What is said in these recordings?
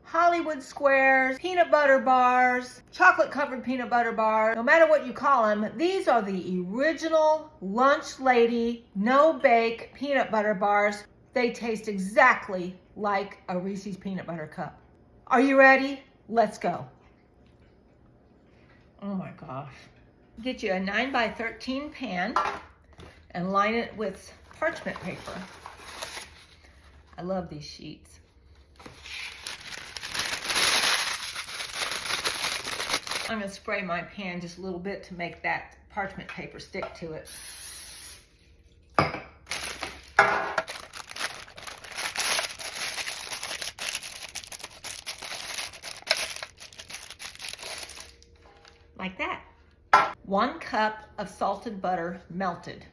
Hollywood squares, peanut butter bars, chocolate covered peanut butter bars, no matter what you call them, these are the original lunch lady, no bake peanut butter bars. They taste exactly like a Reese's peanut butter cup. Are you ready? Let's go. Oh my gosh. Get you a 9x13 pan and line it with parchment paper. I love these sheets. I'm gonna spray my pan just a little bit to make that parchment paper stick to it. Like that. 1 cup of salted butter melted.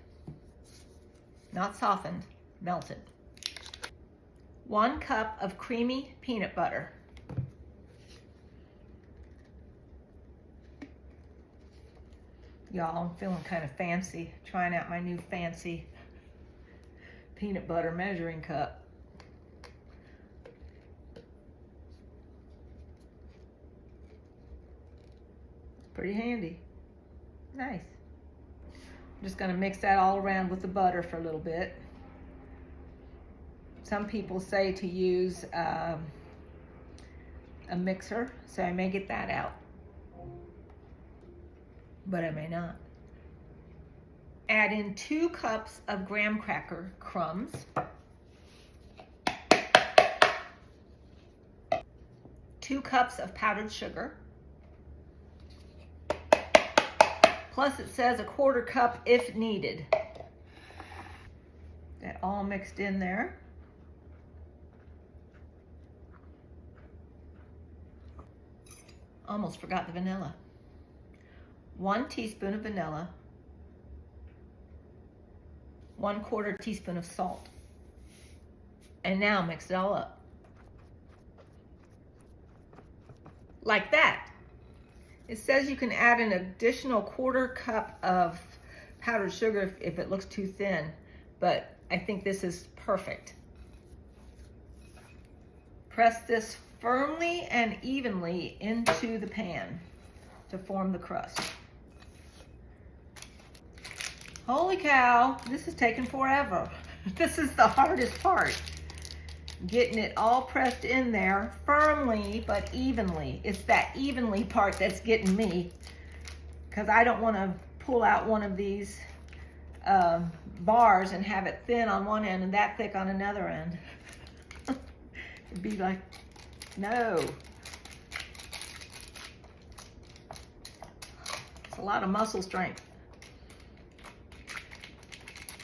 Not softened, melted. 1 cup of creamy peanut butter. Y'all, I'm feeling kind of fancy, trying out my new fancy peanut butter measuring cup. Pretty handy. Nice. I'm just gonna mix that all around with the butter for a little bit. Some people say to use a mixer, so I may get that out. But I may not. Add in 2 cups of graham cracker crumbs. 2 cups of powdered sugar. Plus it says 1/4 cup if needed. That all mixed in there. Almost forgot the vanilla. 1 teaspoon of vanilla, 1/4 teaspoon of salt. And now mix it all up. Like that. It says you can add an additional 1/4 cup of powdered sugar if it looks too thin, but I think this is perfect. Press this firmly and evenly into the pan to form the crust. Holy cow, this is taking forever. This is the hardest part. Getting it all pressed in there firmly but evenly. It's that evenly part that's getting me, because I don't want to pull out one of these bars and have it thin on one end and that thick on another end. It'd be like, no. It's a lot of muscle strength.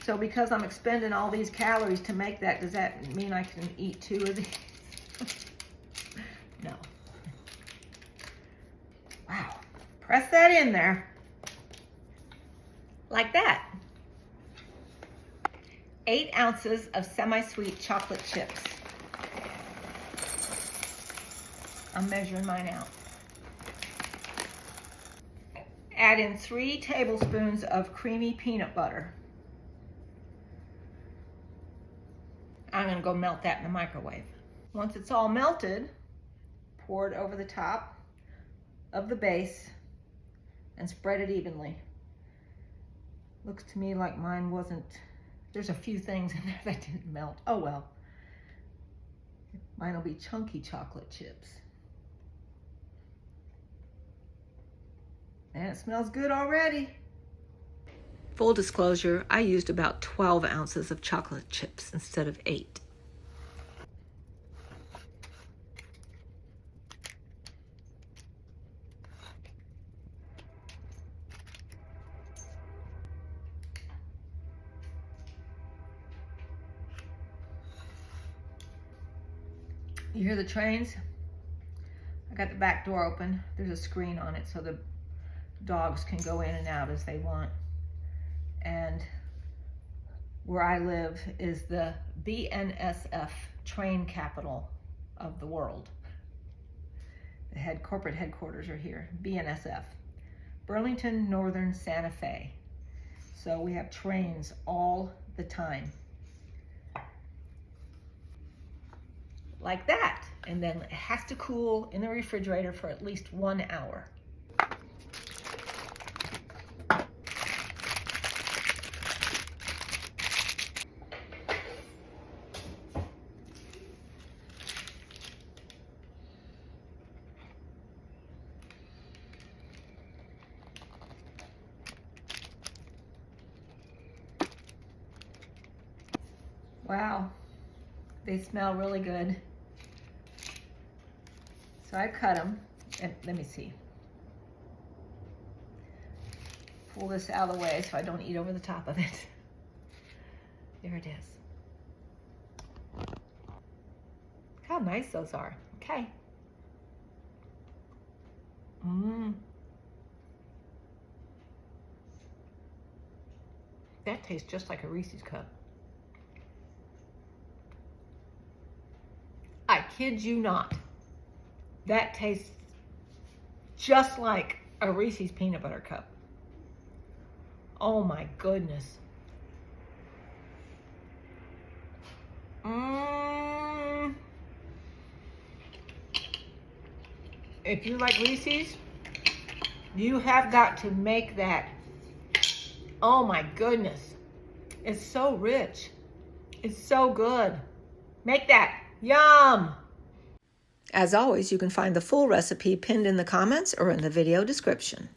So because I'm expending all these calories to make that, does that mean I can eat 2 of these? No. Wow. Press that in there. Like that. 8 ounces of semi-sweet chocolate chips. I'm measuring mine out. Add in 3 tablespoons of creamy peanut butter. I'm gonna go melt that in the microwave. Once it's all melted, pour it over the top of the base and spread it evenly. Looks to me like mine wasn't, there's a few things in there that didn't melt. Oh well. Mine will be chunky chocolate chips. And it smells good already. Full disclosure, I used about 12 ounces of chocolate chips instead of 8. You hear the trains? I got the back door open. There's a screen on it so the dogs can go in and out as they want. And where I live is the BNSF train capital of the world. The corporate headquarters are here, BNSF, Burlington Northern Santa Fe. So we have trains all the time. Like that. And then it has to cool in the refrigerator for at least 1 hour. Wow, they smell really good. So I cut them, and let me see. Pull this out of the way so I don't eat over the top of it. There it is. Look how nice those are. Okay. That tastes just like a Reese's cup. I kid you not. That tastes just like a Reese's peanut butter cup. Oh my goodness. If you like Reese's, you have got to make that. Oh my goodness. It's so rich. It's so good. Make that. Yum! As always, you can find the full recipe pinned in the comments or in the video description.